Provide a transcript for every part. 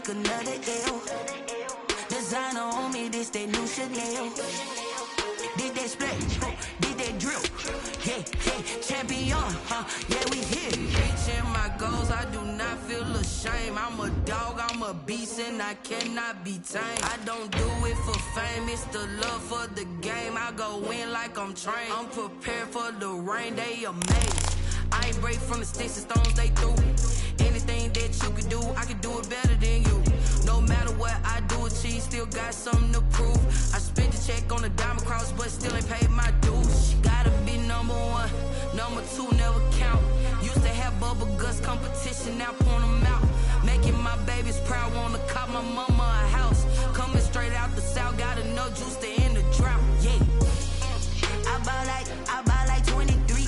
another L. Designer on me, this that new Chanel. Did that splash, did that drill. Yeah, champion, yeah, we here. Reaching my goals, I do not feel ashamed. I'm a dog, I'm a beast, and I cannot be tamed. I don't do it for fame, it's the love for the game. I go in like I'm trained. I'm prepared for the rain, they amazed. I ain't break from the sticks and stones they threw. Anything that you can do, I can do it better than you. No matter what I do, achieve, still got something to prove. I spent the check on the diamond cross, but still ain't paid my dues. Gotta be number one, number two never count. Used to have bubble guts competition, now point them out. Making my babies proud, wanna cop my mama a house. Coming straight out the south, got enough juice to end the drought. Yeah, I buy like 23.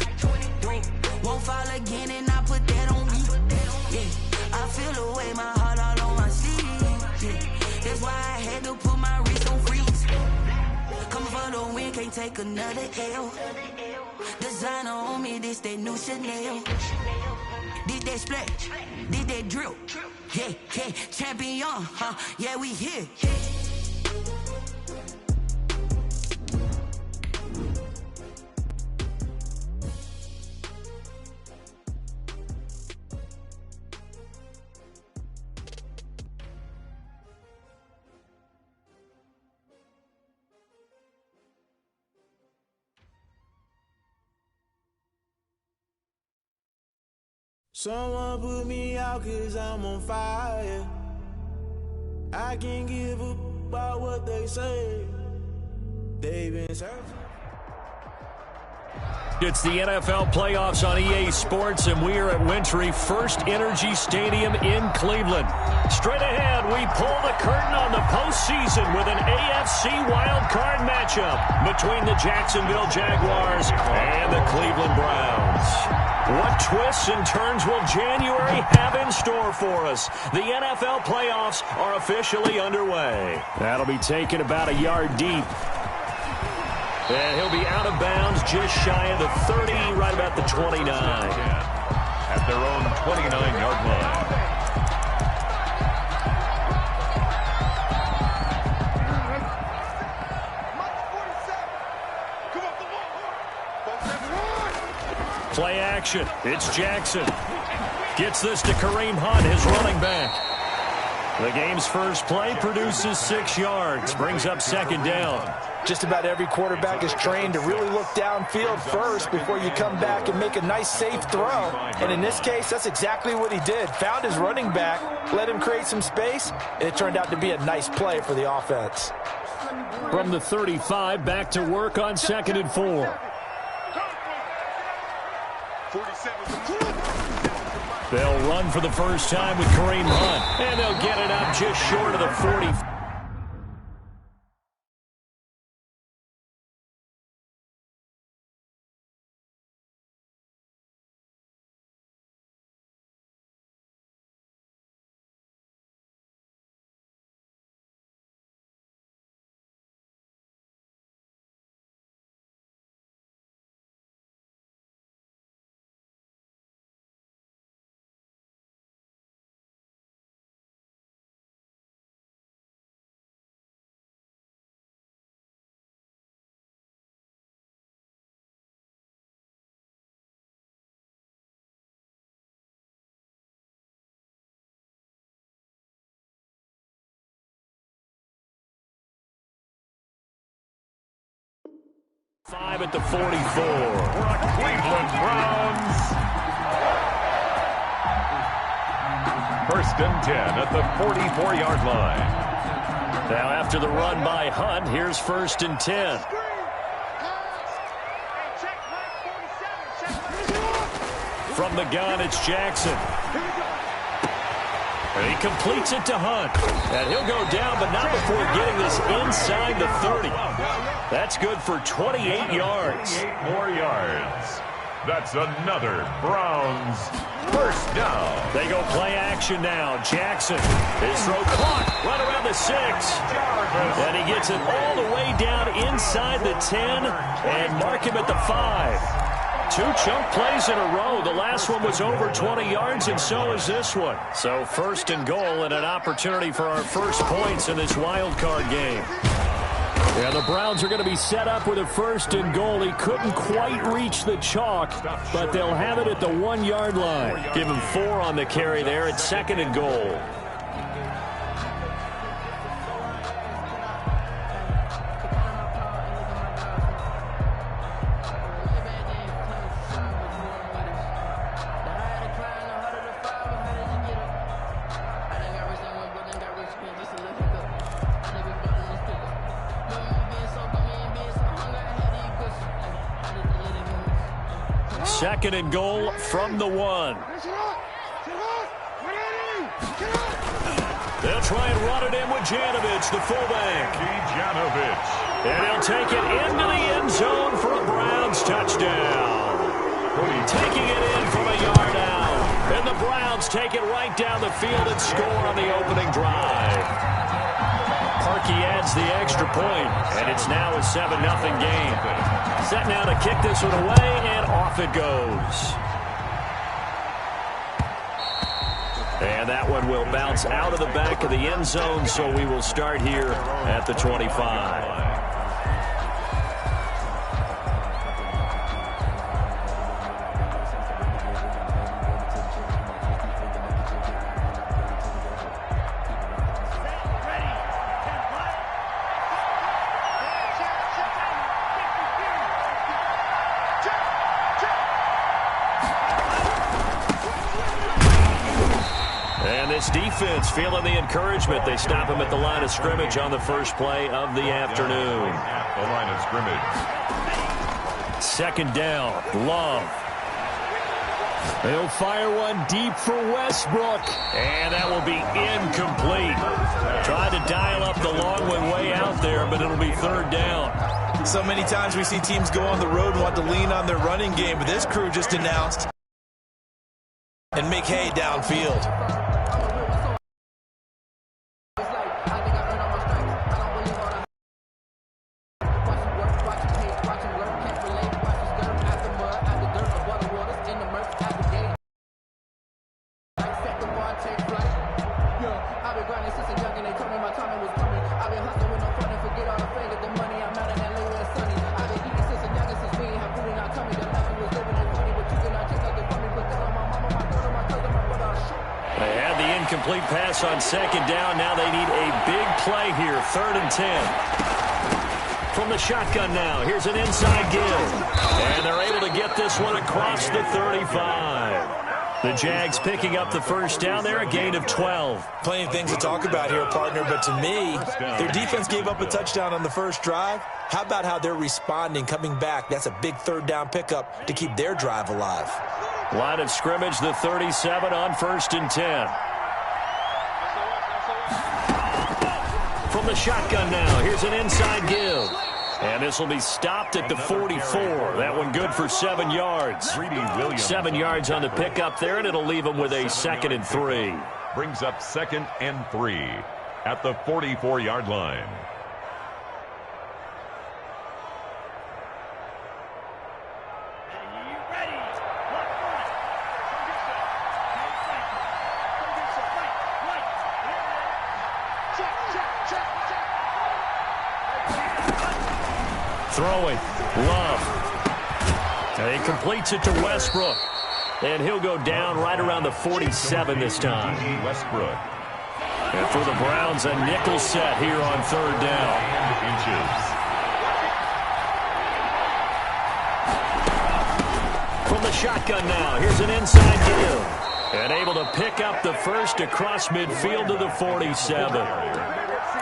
Won't fall again, and I put that on me. Yeah, I feel the way, my heart all on my sleeve. Yeah, that's why I had to put my wrist on freeze. Coming for the win, can't take another L. Designer on me, this that new Chanel. Did that splash, did that drill. Yeah, champion, yeah, we here. Someone put me out 'cause I'm on fire. I can't give a about what they say. They've been searching. It's the NFL playoffs on EA Sports, and we are at Wintry First Energy Stadium in Cleveland. Straight ahead, we pull the curtain on the postseason with an AFC wildcard matchup between the Jacksonville Jaguars and the Cleveland Browns. What twists and turns will January have in store for us? The NFL playoffs are officially underway. That'll be taken about a yard deep. And he'll be out of bounds just shy of the 30, right about the 29. At their own 29-yard line. Play action. It's Jackson. Gets this to Kareem Hunt, his running back. The game's first play produces 6 yards. Brings up second down. Just about every quarterback is trained to really look downfield first before you come back and make a nice, safe throw. And in this case, that's exactly what he did. Found his running back, let him create some space, and it turned out to be a nice play for the offense. From the 35, back to work on 2nd and 4. They'll run for the first time with Kareem Hunt, and they'll get it up just short of the 40. Five at the 44. Cleveland Browns. 1st and 10 at the 44-yard line. Now after the run by Hunt, here's 1st and 10. From the gun, it's Jackson. He completes it to Hunt. And he'll go down, but not before getting this inside the 30. That's good for 28 yards. 28 more yards. That's another Browns first down. They go play action now. Jackson, his throw caught right around the 6. And he gets it all the way down inside the 10 and mark him at the 5. 2 chunk plays in a row. The last one was over 20 yards, and so is this one. So 1st and goal and an opportunity for our first points in this wild card game. Yeah, the Browns are going to be set up with a 1st and goal. He couldn't quite reach the chalk, but they'll have it at the 1-yard line. Give him 4 on the carry there at 2nd and goal. Second and goal from the 1. They'll try and run it in with Janovich, the fullback. And he'll take it into the end zone for a Browns touchdown. Taking it in from a yard out. And the Browns take it right down the field and score on the opening drive. Parkey adds the extra point, and it's now a 7-0 game. Set now to kick this one away, and off it goes. And that one will bounce out of the back of the end zone, so we will start here at the 25. Defense feeling the encouragement. They stop him at the line of scrimmage on the first play of the afternoon. At the line of scrimmage. 2nd down. Love. They'll fire one deep for Westbrook. And that will be incomplete. Tried to dial up the long one way out there, but it'll be 3rd down. So many times we see teams go on the road and want to lean on their running game, but this crew just announced and make hay downfield. Complete pass on 2nd down. Now they need a big play here. 3rd and 10. From the shotgun now. Here's an inside give. And they're able to get this one across the 35. The Jags picking up the 1st down there, a gain of 12. Plenty of things to talk about here, partner, but to me, their defense gave up a touchdown on the first drive. How about how they're responding, coming back? That's a big 3rd down pickup to keep their drive alive. Line of scrimmage, the 37 on 1st and 10. From the shotgun now, here's an inside give. And this will be stopped at the 44. That one good for 7 yards. 7 yards on the pickup there, and it'll leave them with a 2nd and 3. Brings up 2nd and 3 at the 44-yard line. Throwing. Love. And he completes it to Westbrook. And he'll go down right around the 47 this time. Westbrook. And for the Browns, a nickel set here on 3rd down. From the shotgun now, here's an inside give. And able to pick up the first across midfield to the 47.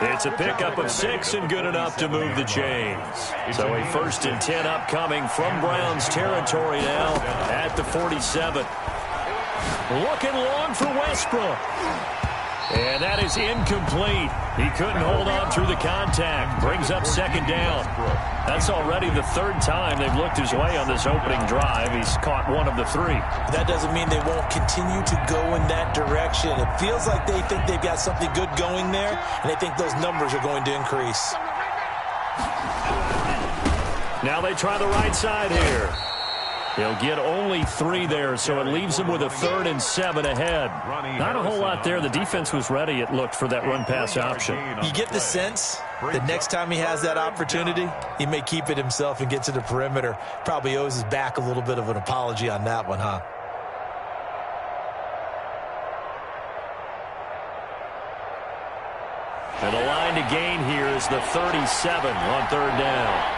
It's a pickup of 6 and good enough to move the chains. So a 1st and 10 upcoming from Browns territory now at the 47. Looking long for Westbrook. And that is incomplete. He couldn't hold on through the contact. Brings up 2nd down. That's already the 3rd time they've looked his way on this opening drive. He's caught 1 of the 3. That doesn't mean they won't continue to go in that direction. It feels like they think they've got something good going there, and they think those numbers are going to increase. Now they try the right side here. He'll get only 3 there, so it leaves him with a 3rd and 7 ahead. Not a whole lot there. The defense was ready, it looked, for that run-pass option. You get the sense that next time he has that opportunity, he may keep it himself and get to the perimeter. Probably owes his back a little bit of an apology on that one, huh? And the line to gain here is the 37 on 3rd down.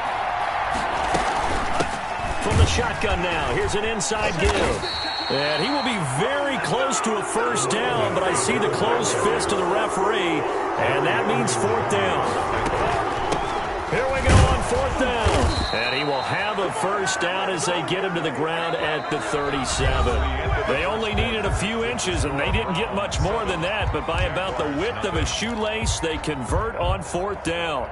From the shotgun now, here's an inside give. And he will be very close to a 1st down, but I see the closed fist of the referee, and that means 4th down. Here we go on 4th down. And he will have a 1st down as they get him to the ground at the 37. They only needed a few inches, and they didn't get much more than that, but by about the width of a shoelace, they convert on 4th down.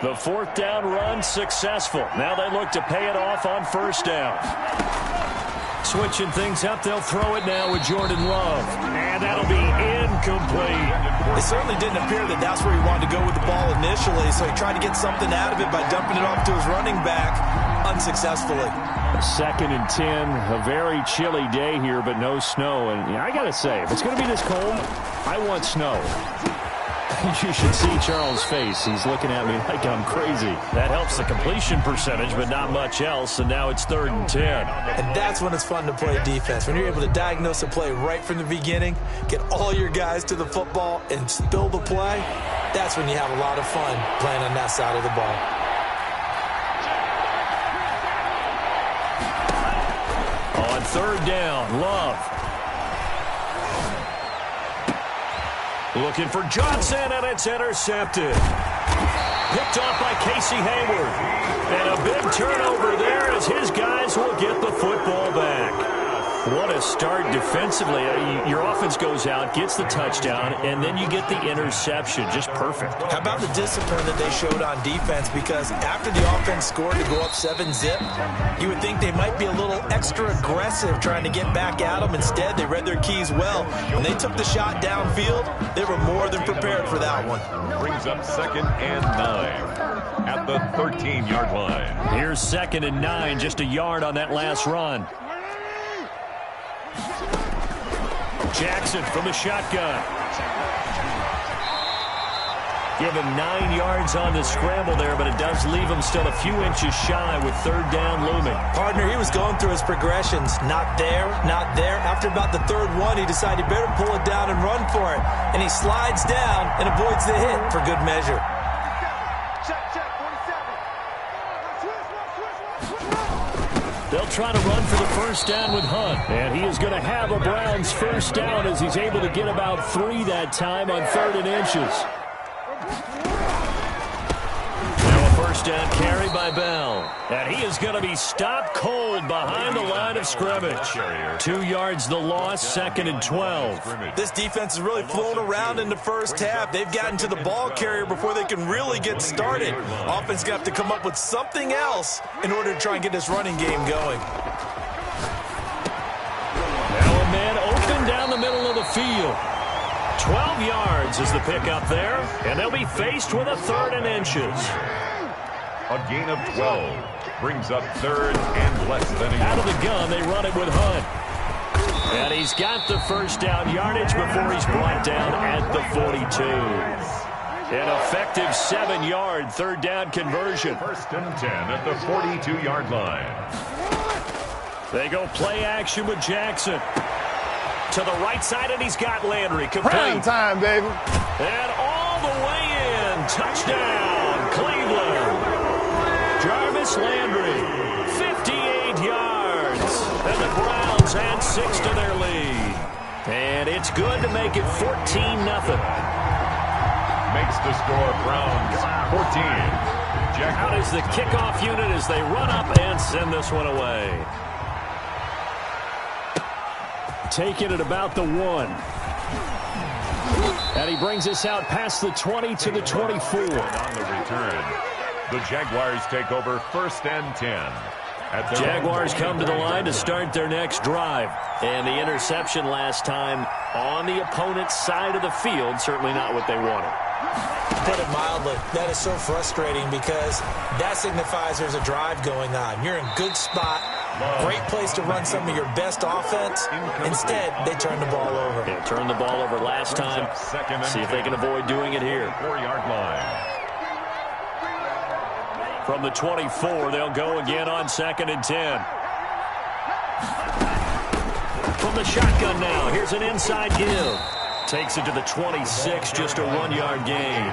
The 4th down run successful. Now they look to pay it off on 1st down. Switching things up, they'll throw it now with Jordan Love. And that'll be incomplete. It certainly didn't appear that that's where he wanted to go with the ball initially, so he tried to get something out of it by dumping it off to his running back unsuccessfully. 2nd and 10, a very chilly day here, but no snow. And I got to say, if it's going to be this cold, I want snow. You should see Charles' face. He's looking at me like I'm crazy. That helps the completion percentage, but not much else, and now it's 3rd and 10. And that's when it's fun to play defense. When you're able to diagnose a play right from the beginning, get all your guys to the football, and spill the play, that's when you have a lot of fun playing on that side of the ball. On 3rd down, Love. Looking for Johnson, and it's intercepted. Picked off by Casey Hayward. And a big turnover there as his guys will get the football back. What a start defensively. Your offense goes out, gets the touchdown, and then you get the interception. Just perfect. How about the discipline that they showed on defense? Because after the offense scored to go up 7-zip, you would think they might be a little extra aggressive trying to get back at them. Instead, they read their keys well. When they took the shot downfield, they were more than prepared for that one. Brings up 2nd and 9 at the 13-yard line. Here's 2nd and 9, just a yard on that last run. Jackson from the shotgun. Give him 9 yards on the scramble there, but it does leave him still a few inches shy with 3rd down looming. Partner, he was going through his progressions. Not there, not there. After about the 3rd one, he decided he better pull it down and run for it. And he slides down and avoids the hit for good measure. They'll try to run for the 1st down with Hunt. And he is going to have a Browns 1st down as he's able to get about 3 that time on 3rd and inches. Now a 1st down carry by Bell. And he is going to be stopped cold behind the line of scrimmage. 2 yards the loss, 2nd and 12. This defense has really flown around in the first half. They've gotten to the ball carrier before they can really get started. Offense got to come up with something else in order to try and get this running game going. Now a man open down the middle of the field. 12 yards is the pickup there, and they'll be faced with a 3rd and inches. A gain of 12 brings up 3rd and less than a yard. Out of the gun, they run it with Hunt. And he's got the 1st down yardage before he's brought down at the 42. An effective 7-yard 3rd down conversion. 1st and 10 at the 42-yard line. They go play action with Jackson. To the right side, and he's got Landry. Complete. Prime time, baby. And all the way in. Touchdown, Cleveland. Jarvis Landry, 58 yards. And the Browns add 6 to their lead. And it's good to make it 14-0. Makes the score Browns 14. Out is the kickoff unit as they run up and send this one away. Taking it about the 1. And he brings us out past the 20 to the 24. On the return, the Jaguars take over 1st and 10. Jaguars come to the line to start their next drive. And the interception last time on the opponent's side of the field, certainly not what they wanted. Put it mildly, that is so frustrating because that signifies there's a drive going on. You're in good spot. Great place to run some of your best offense. Instead, they turn the ball over. Yeah, turned the ball over last time. See if they can avoid doing it here. 4-yard line. From the 24, they'll go again on 2nd and 10. From the shotgun now, here's an inside give. Takes it to the 26, just a 1-yard gain.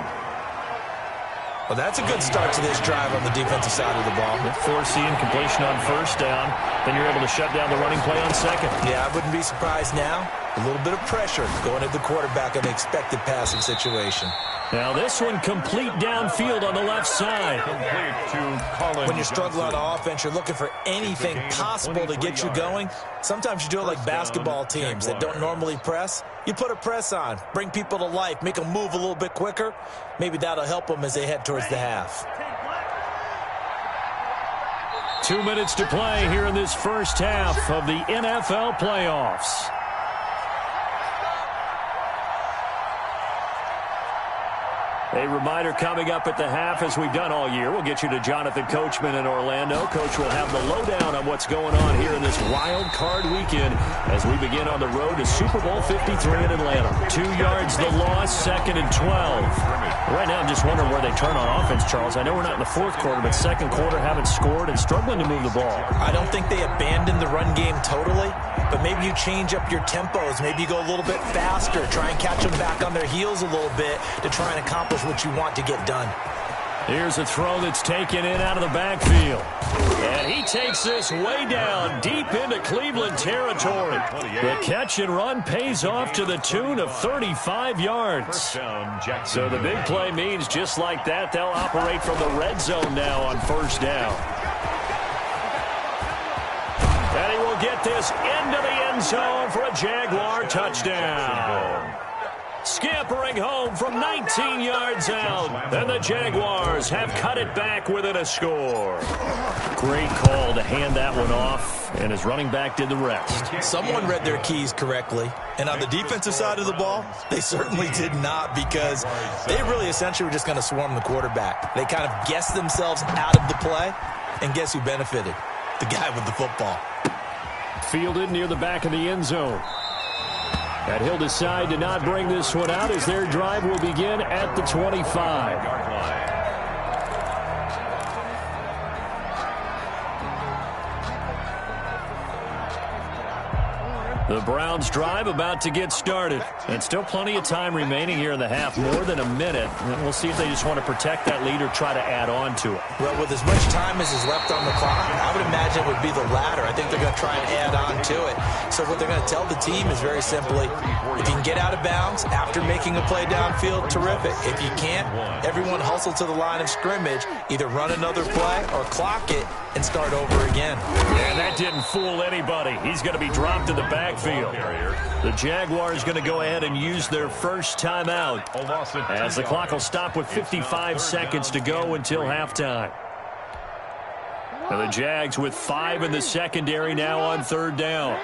Well, that's a good start to this drive on the defensive side of the ball. Forcing completion on 1st down. Then you're able to shut down the running play on 2nd. Yeah, I wouldn't be surprised now. A little bit of pressure going at the quarterback on the expected passing situation. Now this one complete downfield on the left side. When you struggle on offense, you're looking for anything possible to get you going. Sometimes you do it like basketball teams that don't normally press. You put a press on, bring people to life, make them move a little bit quicker. Maybe that'll help them as they head towards the half. 2 minutes to play here in this first half of the NFL playoffs. A reminder coming up at the half, as we've done all year. We'll get you to Jonathan Coachman in Orlando. Coach will have the lowdown on what's going on here in this wild card weekend as we begin on the road to Super Bowl 53 in Atlanta. 2 yards the loss, 2nd and 12. Right now I'm just wondering where they turn on offense, Charles. I know we're not in the 4th quarter, but 2nd quarter haven't scored and struggling to move the ball. I don't think they abandoned the run game totally, but maybe you change up your tempos. Maybe you go a little bit faster, try and catch them back on their heels a little bit to try and accomplish what you want to get done. Here's a throw that's taken in out of the backfield. And he takes this way down deep into Cleveland territory. The catch and run pays off to the tune of 35 yards. So the big play means just like that, they'll operate from the red zone now on 1st down. And he will get this into the end zone for a Jaguar touchdown. Scampering home from 19 yards out. And the Jaguars have cut it back within a score. Great call to hand that one off, and his running back did the rest. Someone read their keys correctly. And on the defensive side of the ball, they certainly did not, because they really essentially were just going to swarm the quarterback. They kind of guessed themselves out of the play, and guess who benefited? The guy with the football. Fielded near the back of the end zone. And he'll decide to not bring this one out as their drive will begin at the 25. The Browns drive about to get started. And still plenty of time remaining here in the half, more than a minute. And we'll see if they just want to protect that lead or try to add on to it. Well, with as much time as is left on the clock, I would imagine it would be the latter. I think they're going to try and add on to it. So what they're going to tell the team is very simply, if you can get out of bounds after making a play downfield, terrific. If you can't, everyone hustle to the line of scrimmage, either run another play or clock it and start over again. And that didn't fool anybody. He's going to be dropped in the backfield. The Jaguars going to go ahead and use their first timeout as the clock will stop with 55 seconds to go until halftime. And the Jags with 5 in the secondary now on 3rd down.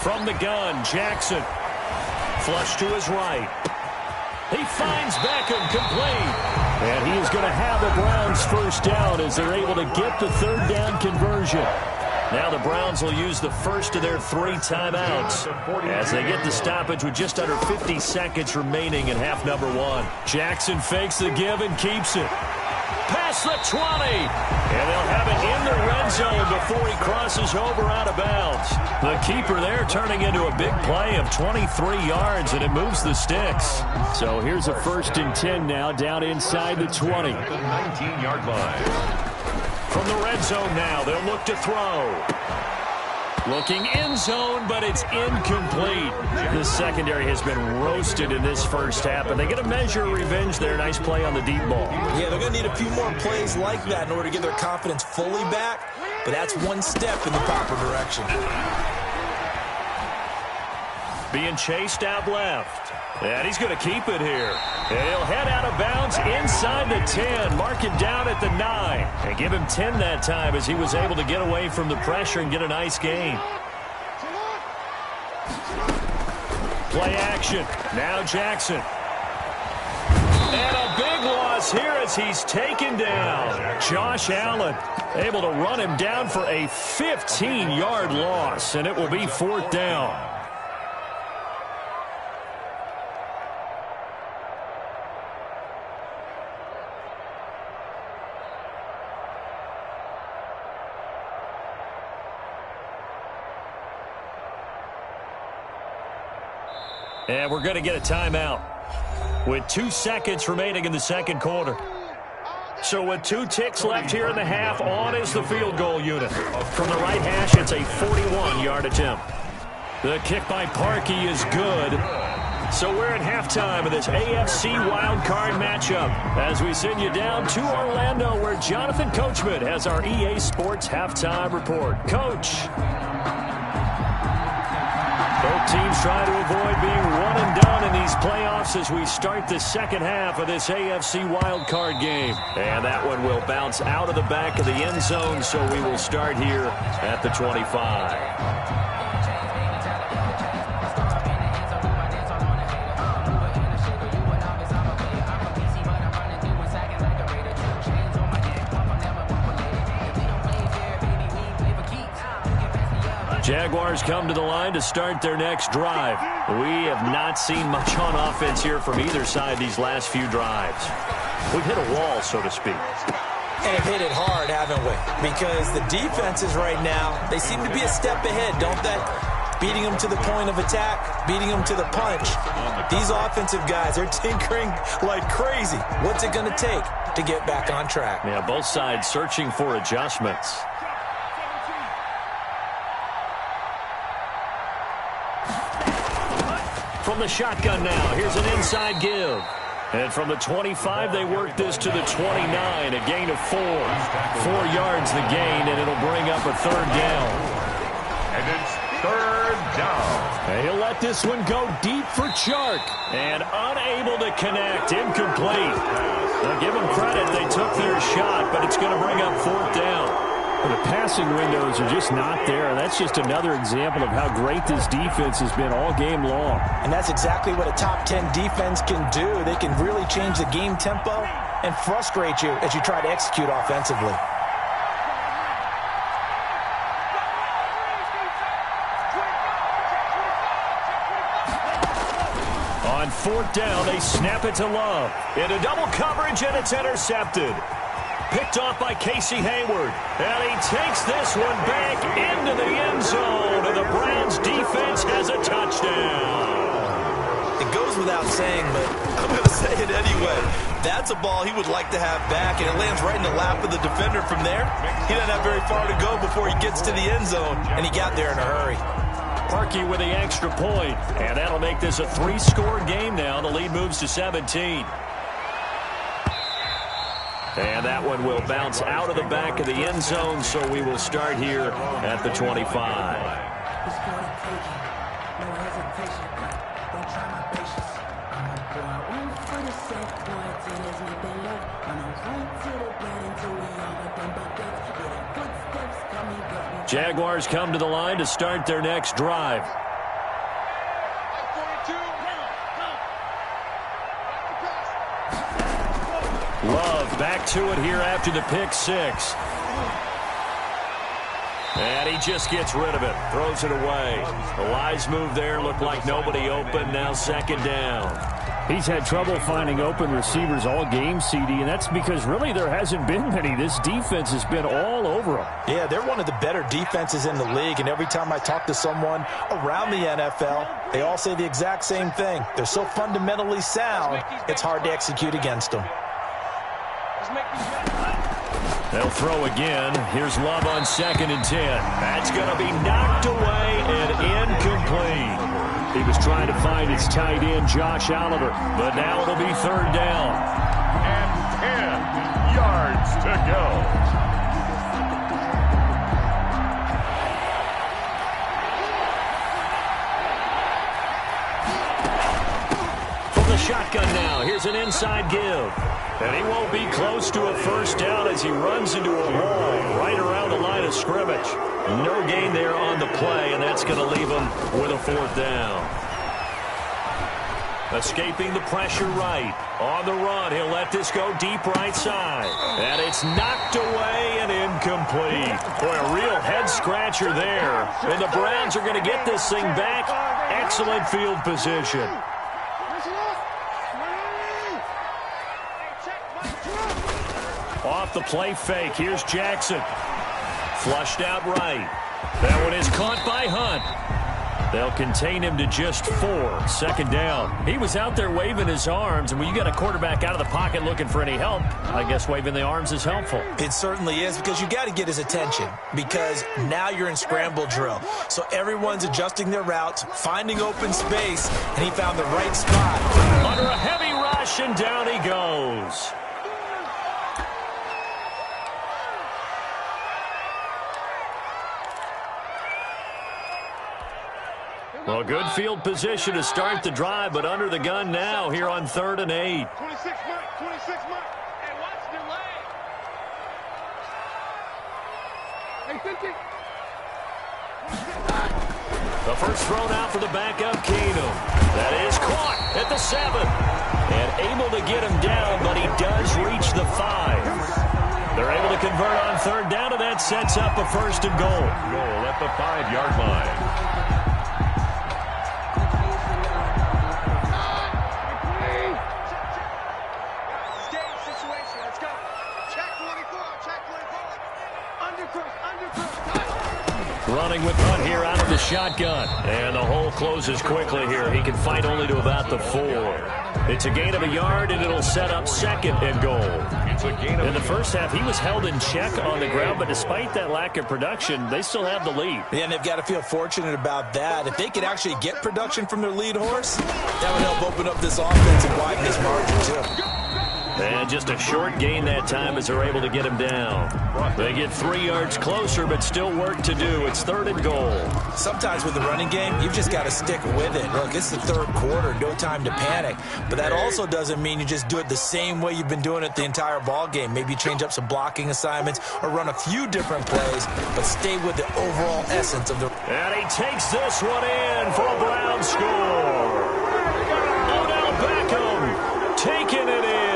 From the gun, Jackson. Flush to his right. He finds Beckham complete. And he is going to have the Browns first down as they're able to get the 3rd down conversion. Now the Browns will use the first of their 3 timeouts as they get the stoppage with just under 50 seconds remaining in half number 1. Jackson fakes the give and keeps it. Past the 20. And they'll have it in the red zone before he crosses over out of bounds. The keeper there turning into a big play of 23 yards, and it moves the sticks. So here's a 1st and 10 now down inside the 20. At the 19-yard line. From the red zone now, they'll look to throw. Looking end zone, but it's incomplete. The secondary has been roasted in this first half, and they get a measure of revenge there. Nice play on the deep ball. Yeah, they're going to need a few more plays like that in order to get their confidence fully back, but that's one step in the proper direction. Being chased out left. And he's going to keep it here. And he'll head out of bounds inside the 10. Mark it down at the 9. And give him 10 that time as he was able to get away from the pressure and get a nice gain. Play action. Now Jackson. And a big loss us here as he's taken down. Josh Allen able to run him down for a 15-yard loss, and it will be 4th down. And we're going to get a timeout with 2 seconds remaining in the second quarter. So with 2 ticks left here in the half, on is the field goal unit. From the right hash, it's a 41-yard attempt. The kick by Parkey is good. So we're at halftime of this AFC Wildcard matchup as we send you down to Orlando where Jonathan Coachman has our EA Sports Halftime Report. Coach. Both teams try to avoid being one and done in these playoffs as we start the second half of this AFC wildcard game. And that one will bounce out of the back of the end zone, so we will start here at the 25. Jaguars come to the line to start their next drive. We have not seen much on offense here from either side these last few drives. We've hit a wall, so to speak. And have hit it hard, haven't we? Because the defenses right now, they seem to be a step ahead, don't they? Beating them to the point of attack, beating them to the punch. These offensive guys are tinkering like crazy. What's it going to take to get back on track? Yeah, both sides searching for adjustments. From the shotgun now, here's an inside give. And from the 25, they work this to the 29, a gain of 4. 4 yards the gain, and it'll bring up a 3rd down. And it's 3rd down. And he'll let this one go deep for Chark. And unable to connect, incomplete. Now give them credit, they took their shot, but it's going to bring up 4th down. The passing windows are just not there. That's just another example of how great this defense has been all game long. And that's exactly what a top 10 defense can do. They can really change the game tempo and frustrate you as you try to execute offensively. On 4th down, they snap it to Love. Into double coverage, and it's intercepted. Picked off by Casey Hayward. And he takes this one back into the end zone. And the Browns defense has a touchdown. It goes without saying, but I'm going to say it anyway. That's a ball he would like to have back, and it lands right in the lap of the defender from there. He doesn't have very far to go before he gets to the end zone, and he got there in a hurry. Parkey with the extra point. And that'll make this a 3-score game now. The lead moves to 17. And that one will bounce out of the back of the end zone, so we will start here at the 25. Jaguars come to the line to start their next drive. Love back to it here after the pick 6. And he just gets rid of it, throws it away. The Lies move there, looked like nobody open, now 2nd down. He's had trouble finding open receivers all game, CD, and that's because really there hasn't been many. This defense has been all over them. Yeah, they're one of the better defenses in the league, and every time I talk to someone around the NFL, they all say the exact same thing. They're so fundamentally sound, it's hard to execute against them. They'll throw again. Here's Love on 2nd and 10. That's going to be knocked away and incomplete. He was trying to find his tight end, Josh Oliver, but now it'll be 3rd down. And 10 yards to go. From the shotgun now, here's an inside give. And he won't be close to a 1st down as he runs into a wall right around the line of scrimmage. No gain there on the play, and that's going to leave him with a 4th down. Escaping the pressure right. On the run, he'll let this go deep right side. And it's knocked away and incomplete. Boy, a real head-scratcher there. And the Browns are going to get this thing back. Excellent field position. Off the play fake. Here's Jackson. Flushed out right. That one is caught by Hunt. They'll contain him to just 4. Second down. He was out there waving his arms, and when you got a quarterback out of the pocket looking for any help, I guess waving the arms is helpful. It certainly is, because you got to get his attention, because now you're in scramble drill. So everyone's adjusting their routes, finding open space, and he found the right spot. Under a heavy rush, and down he goes. Well, good field position to start the drive, but under the gun now here on 3rd and 8. 26 mark, 26 mark. Hey, watch the leg. Hey, 50. The first thrown out for the backup, Keenum. That is caught at the 7. And able to get him down, but he does reach the 5. They're able to convert on 3rd down, and that sets up a 1st and goal. Goal at the 5-yard line. Running with Hunt here out of the shotgun. And the hole closes quickly here. He can fight only to about the 4. It's a gain of a yard, and it'll set up 2nd and goal. In the first half, he was held in check on the ground, but despite that lack of production, they still have the lead. Yeah, and they've got to feel fortunate about that. If they could actually get production from their lead horse, that would help open up this offense and widen this margin, too. And just a short gain that time as they're able to get him down. They get 3 yards closer, but still work to do. It's 3rd and goal. Sometimes with the running game, you've just got to stick with it. Look, it's the 3rd quarter, no time to panic. But that also doesn't mean you just do it the same way you've been doing it the entire ball game. Maybe change up some blocking assignments or run a few different plays, but stay with the overall essence of the... And he takes this one in for a Brown score. Odell Beckham taking it in.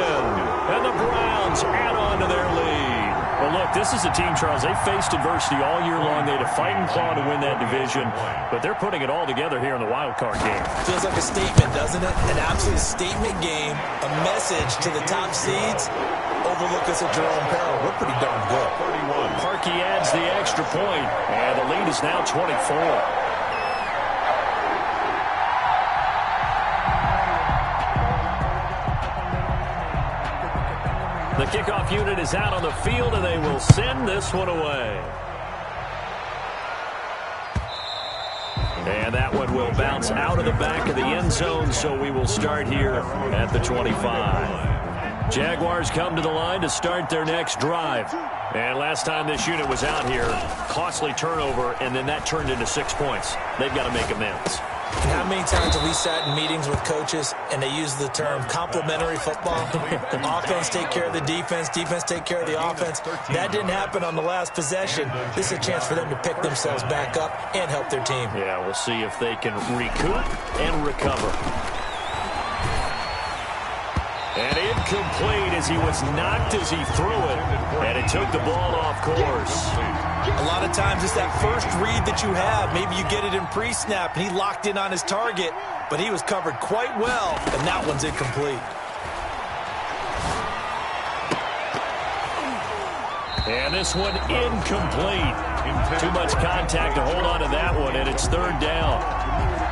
And the Browns add on to their lead. Well, look, this is a team, Charles. They faced adversity all year long. They had to fight and claw to win that division, but they're putting it all together here in the wild card game. Feels like a statement, doesn't it? An absolute statement game, a message to the top seeds. Overlook us at Jerome Peril. We're pretty darn good. 31. Parkey adds the extra point, and the lead is now 24. The kickoff unit is out on the field, and they will send this one away. And that one will bounce out of the back of the end zone, so we will start here at the 25. Jaguars come to the line to start their next drive. And last time this unit was out here, costly turnover, and then that turned into 6 points. They've got to make amends. And how many times have we sat in meetings with coaches and they use the term complementary football? Offense take care of the defense, defense take care of the offense. That didn't happen on the last possession. This is a chance for them to pick themselves back up and help their team. Yeah, we'll see if they can recoup and recover. And incomplete as he was knocked as he threw it. And it took the ball off course. A lot of times it's that first read that you have. Maybe you get it in pre-snap, and he locked in on his target, but he was covered quite well, and that one's incomplete. And this one incomplete. Too much contact to hold on to that one, and it's 3rd down.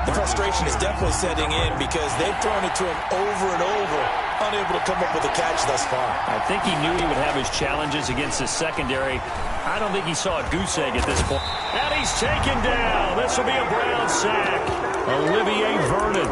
The frustration is definitely setting in because they've thrown it to him over and over, unable to come up with a catch thus far. I think he knew he would have his challenges against his secondary. I don't think he saw a goose egg at this point. And he's taken down. This will be a Brown sack. Olivier Vernon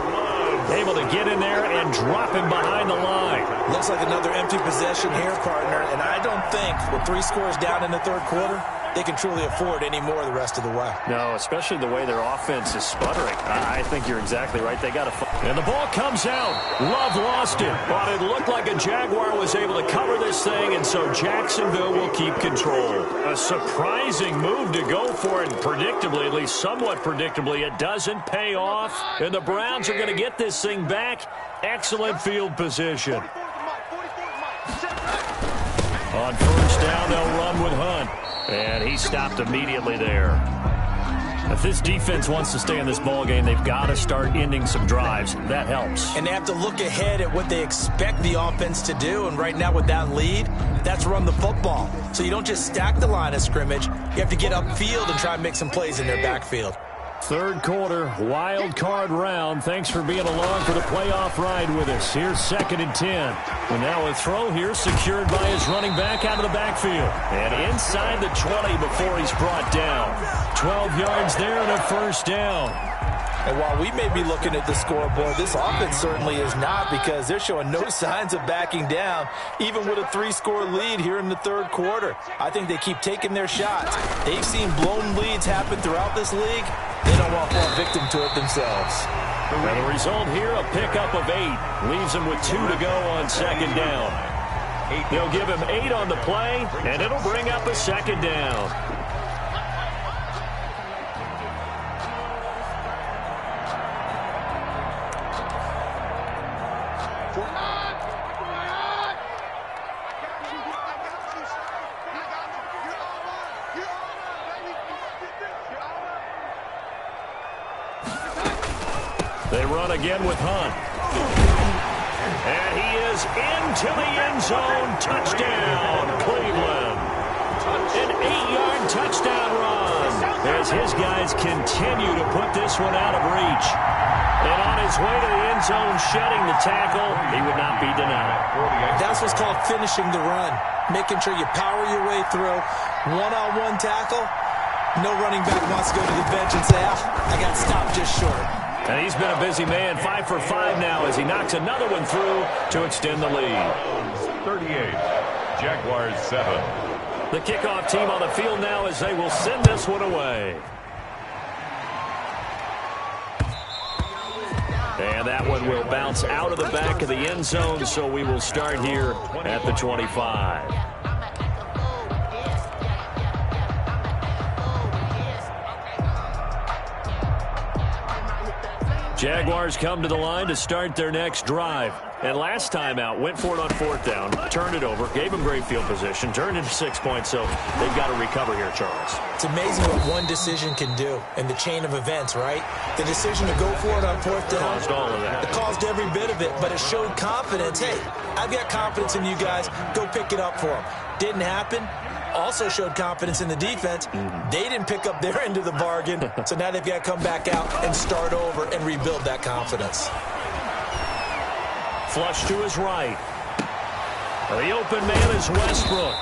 able to get in there and drop him behind the line. Looks like another empty possession here, partner. And I don't think with 3 scores down in the 3rd quarter, they can truly afford any more the rest of the way. No, especially the way their offense is sputtering. I think you're exactly right. They got to. And the ball comes out. Love lost it, but it looked like a Jaguar was able to cover this thing, and so Jacksonville will keep control. A surprising move to go for it, and predictably, at least somewhat predictably, it doesn't pay off, and the Browns are going to get this thing back. Excellent field position. On first down, they'll run with Hunt. And he stopped immediately there. If this defense wants to stay in this ballgame, they've got to start ending some drives. That helps. And they have to look ahead at what they expect the offense to do. And right now with that lead, that's run the football. So you don't just stack the line of scrimmage. You have to get upfield and try and make some plays in their backfield. Third quarter, wild card round. Thanks for being along for the playoff ride with us. Here's 2nd and 10. And now a throw here secured by his running back out of the backfield. And inside the 20 before he's brought down. 12 yards there and a first down. And while we may be looking at the scoreboard, this offense certainly is not, because they're showing no signs of backing down, even with a 3-score lead here in the third quarter. I think they keep taking their shots. They've seen blown leads happen throughout this league. They don't want to fall victim to it themselves. And the result here, a pickup of 8. Leaves them with 2 to go on 2nd down. They'll give him 8 on the play, and it'll bring up a 2nd down. They run again with Hunt. And he is into the end zone. Touchdown, Cleveland. An 8-yard touchdown run as his guys continue to put this one out of reach. And on his way to the end zone, shedding the tackle, he would not be denied. That's what's called finishing the run. Making sure you power your way through. One-on-one tackle. No running back wants to go to the bench and say, I got stopped just short. And he's been a busy man, 5 for 5 now as he knocks another one through to extend the lead. 38, Jaguars 7. The kickoff team on the field now as they will send this one away. And that one will bounce out of the back of the end zone, so we will start here at the 25. Jaguars come to the line to start their next drive. And last time out, went for it on 4th down, turned it over, gave them great field position, turned into 6 points, so they've got to recover here, Charles. It's amazing what one decision can do in the chain of events, right? The decision to go for it on 4th down. Caused all of that. It caused every bit of it, but it showed confidence. Hey, I've got confidence in you guys. Go pick it up for them. Didn't happen. Also showed confidence in the defense. They didn't pick up their end of the bargain, so now they've got to come back out and start over and rebuild that confidence. Flush to his right. The open man is Westbrook.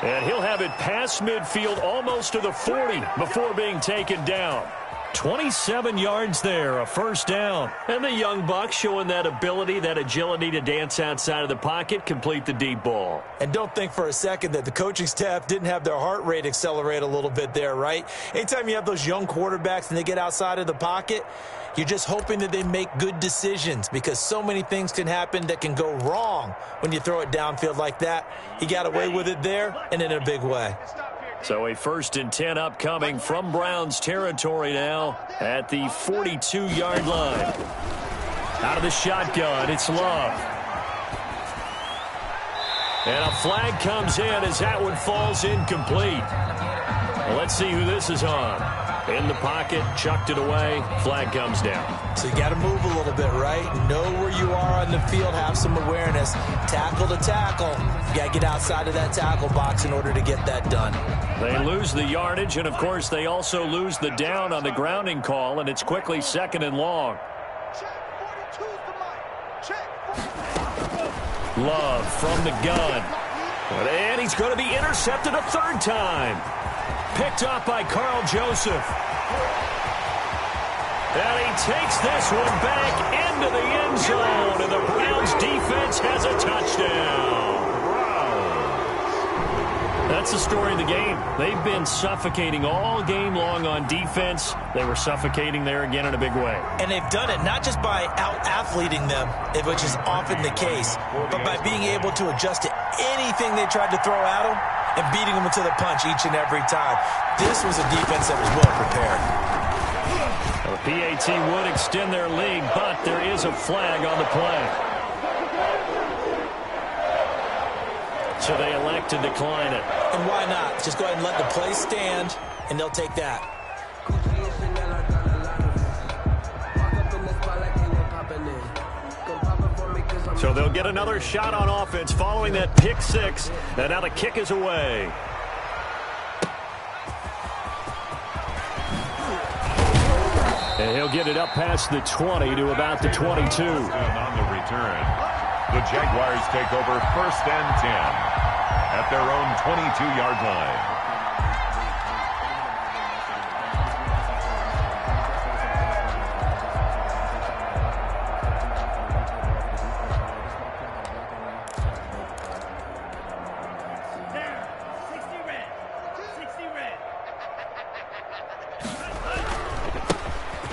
And he'll have it past midfield almost to the 40 before being taken down. 27 yards there, a first down. And the young buck showing that ability, that agility to dance outside of the pocket, complete the deep ball. And don't think for a second that the coaching staff didn't have their heart rate accelerate a little bit there, right? Anytime you have those young quarterbacks and they get outside of the pocket, you're just hoping that they make good decisions, because so many things can happen that can go wrong when you throw it downfield like that. He got away with it there and in a big way. So a 1st and 10 upcoming from Browns territory now at the 42-yard line. Out of the shotgun, it's Love. And a flag comes in as that one falls incomplete. Well, let's see who this is on. In the pocket, chucked it away, flag comes down. So you got to move a little bit, right? Know where you are on the field, have some awareness. Tackle to tackle. You got to get outside of that tackle box in order to get that done. They lose the yardage, and of course they also lose the down on the grounding call, and it's quickly 2nd and long. Love from the gun. And he's going to be intercepted a 3rd time. Picked up by Carl Joseph. And he takes this one back into the end zone, and the Browns defense has a touchdown. That's the story of the game. They've been suffocating all game long on defense. They were suffocating there again in a big way. And they've done it not just by out-athleting them, which is often the case, but by being able to adjust to anything they tried to throw at them and beating them into the punch each and every time. This was a defense that was well prepared. The PAT would extend their lead, but there is a flag on the play. So they elect to decline it. And why not? Just go ahead and let the play stand, and they'll take that. So they'll get another shot on offense following that pick six. And now the kick is away. And he'll get it up past the 20 to about the 22. On the return, the Jaguars take over 1st and 10 at their own 22-yard line.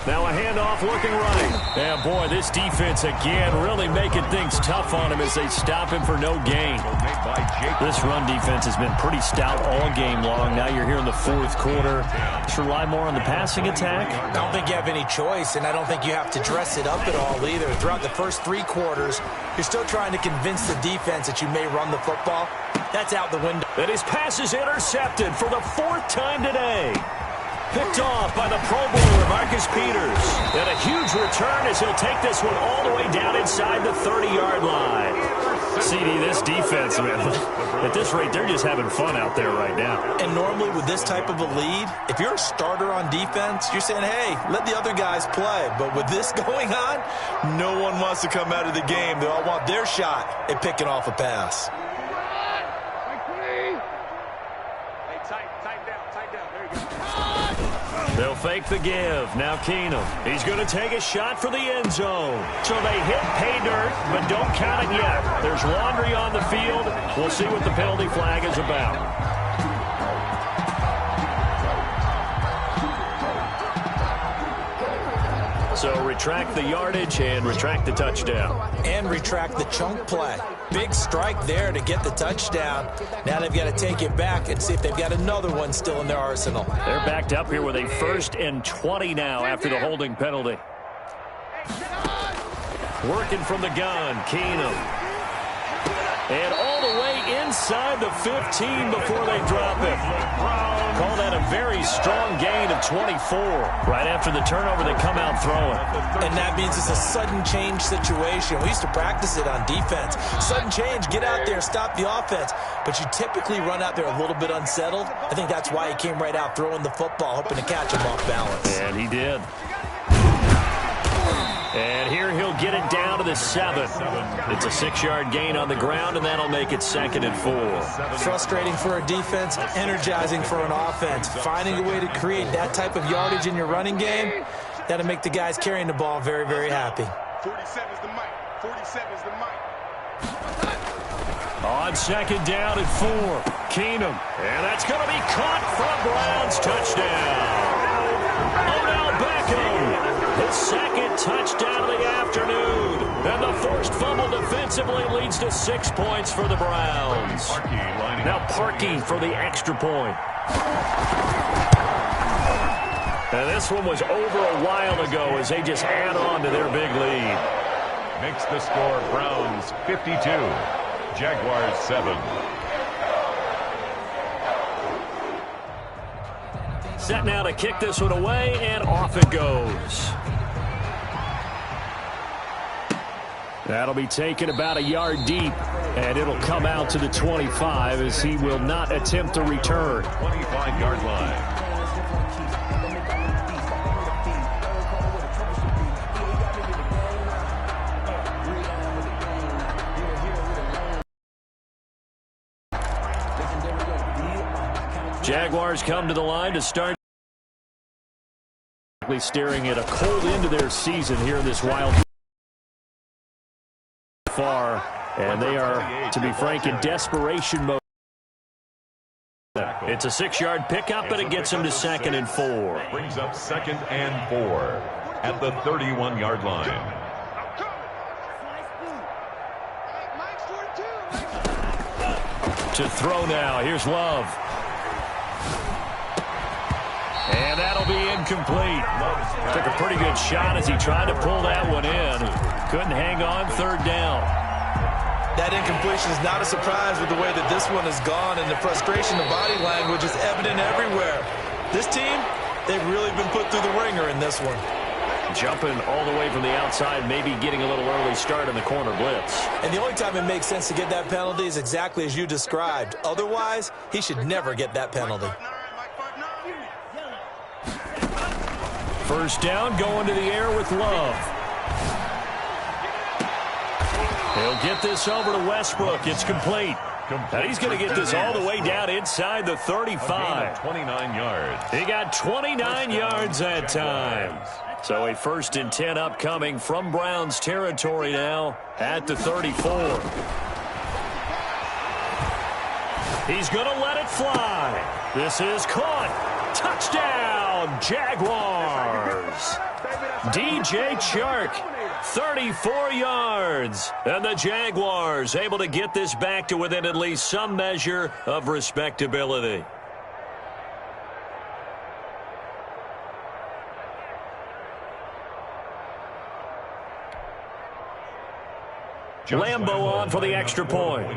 Now a handoff looking right. And boy, this defense again really making things tough on him as they stop him for no gain. This run defense has been pretty stout all game long. Now you're here in the 4th quarter. Just rely more on the passing attack. I don't think you have any choice, and I don't think you have to dress it up at all either. Throughout the first 3 quarters, you're still trying to convince the defense that you may run the football. That's out the window. And his pass is intercepted for the 4th time today. Picked off by the Pro Bowler, Marcus Peters. And a huge return as he'll take this one all the way down inside the 30-yard line. CD, this defense, man, at this rate, they're just having fun out there right now. And normally with this type of a lead, if you're a starter on defense, you're saying, hey, let the other guys play. But with this going on, no one wants to come out of the game. They all want their shot at picking off a pass. They'll fake the give. Now Keenum. He's going to take a shot for the end zone. So they hit pay dirt, but don't count it yet. There's laundry on the field. We'll see what the penalty flag is about. So retract the yardage and retract the touchdown. And retract the chunk play. Big strike there to get the touchdown. Now they've got to take it back and see if they've got another one still in their arsenal. They're backed up here with a 1st and 20 now after the holding penalty. Working from the gun, Keenum. And all the way inside the 15 before they drop it. Call that a very strong gain of 24. Right after the turnover, they come out throwing. And that means it's a sudden change situation. We used to practice it on defense. Sudden change, get out there, stop the offense. But you typically run out there a little bit unsettled. I think that's why he came right out throwing the football, hoping to catch him off balance. And he did. And here he'll get it down to the 7. It's a 6-yard gain on the ground, and that'll make it 2nd and 4. Frustrating for a defense, energizing for an offense. Finding a way to create that type of yardage in your running game, that'll make the guys carrying the ball very, very happy. 47 is the mic. 47 is the mic. On 2nd down and 4, Keenum. And that's going to be caught from Browns. Touchdown. Odell Beckham. His 2nd touchdown of the afternoon. And the forced fumble defensively leads to 6 points for the Browns. Now Parkey for the extra point. And this one was over a while ago as they just add on to their big lead. Makes the score Browns 52, Jaguars 7. Set now to kick this one away, and off it goes. That'll be taken about a yard deep, and it'll come out to the 25 as he will not attempt to return. 25-yard line. Jaguars come to the line to start. Staring at a cold end to their season here in this wild far, and they are, to be frank, in desperation mode. It's a 6-yard pickup, but it gets him to 2nd and 4. Brings up 2nd and 4 at the 31-yard line. To throw now. Here's Love. And that'll be incomplete. Took a pretty good shot as he tried to pull that one in. Couldn't hang on 3rd down. That incompletion is not a surprise with the way that this one has gone, and the frustration, the body language is evident everywhere. This team, they've really been put through the ringer in this one. Jumping all the way from the outside, maybe getting a little early start in the corner blitz. And the only time it makes sense to get that penalty is exactly as you described. Otherwise, he should never get that penalty. 1st down, going to the air with Love. He'll get this over to Westbrook. It's complete. And he's going to get this all the way down inside the 35. 29 yards. He got 29 yards that time. So a 1st and 10 upcoming from Browns territory now at the 34. He's going to let it fly. This is caught. Touchdown, Jaguars. DJ Chark, 34 yards. And the Jaguars able to get this back to within at least some measure of respectability. Lambo on for the extra point.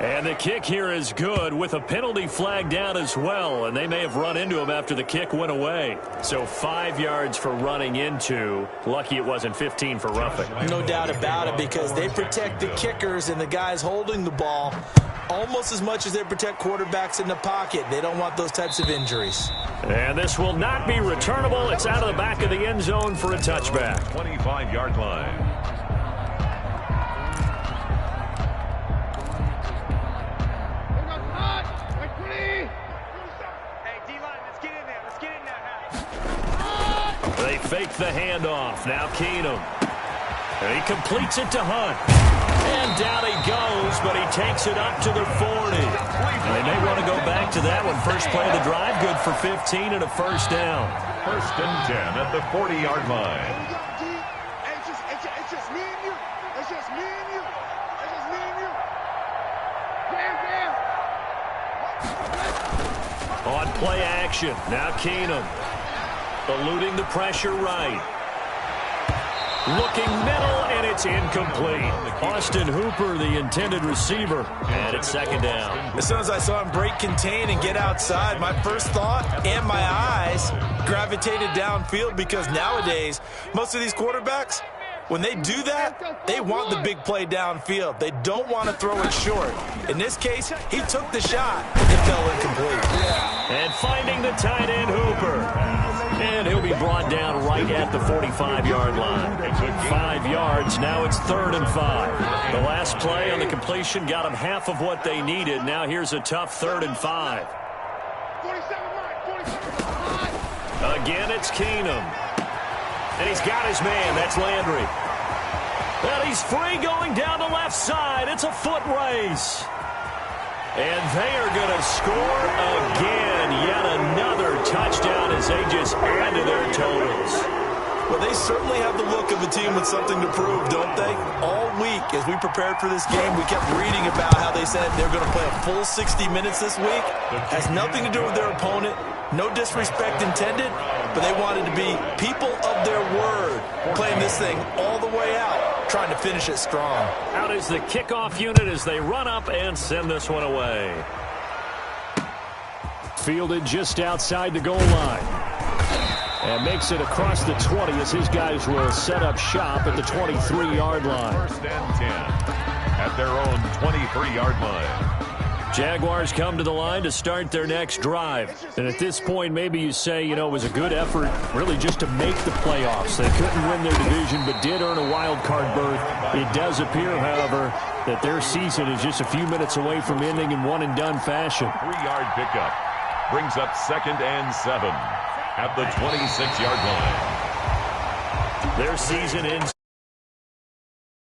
And the kick here is good with a penalty flag down as well. And they may have run into him after the kick went away. So 5 yards for running into. Lucky it wasn't 15 for roughing. No doubt about it, because they protect the kickers and the guys holding the ball almost as much as they protect quarterbacks in the pocket. They don't want those types of injuries. And this will not be returnable. It's out of the back of the end zone for a touchback. 25-yard line. They fake the handoff. Now Keenum. And he completes it to Hunt. And down he goes, but he takes it up to the 40. They may want to go back to that one. First play of the drive, good for 15 and a 1st down. 1st and 10 at the 40-yard line. It's just me and you. It's just me and you. It's just me and you. Damn. On play action. Now Keenum. Eluding the pressure right. Looking middle, and it's incomplete. Austin Hooper, the intended receiver, and it's 2nd down. As soon as I saw him break contain and get outside, my first thought and my eyes gravitated downfield, because nowadays, most of these quarterbacks, when they do that, they want the big play downfield. They don't want to throw it short. In this case, he took the shot. It fell incomplete. And finding the tight end, Hooper. And he'll be brought down right at the 45-yard line. 5 yards. Now it's 3rd and 5. The last play on the completion got them half of what they needed. Now here's a tough 3rd and 5. Again, it's Keenum. And he's got his man. That's Landry. And he's free going down the left side. It's a foot race. And they are going to score again. Yet another touchdown as they just add to their totals. Well, they certainly have the look of a team with something to prove, don't they? All week, as we prepared for this game, we kept reading about how they said they're going to play a full 60 minutes this week. Has nothing to do with their opponent. No disrespect intended, but they wanted to be people of their word, playing this thing all the way out, trying to finish it strong. Out is the kickoff unit as they run up and send this one away. Fielded just outside the goal line. And makes it across the 20 as his guys will set up shop at the 23-yard line. 1st and 10 at their own 23-yard line. Jaguars come to the line to start their next drive. And at this point, maybe you say, you know, it was a good effort really just to make the playoffs. They couldn't win their division but did earn a wild card berth. It does appear, however, that their season is just a few minutes away from ending in one-and-done fashion. 3-yard pickup. brings up 2nd and 7 at the 26-yard line. Their season ends.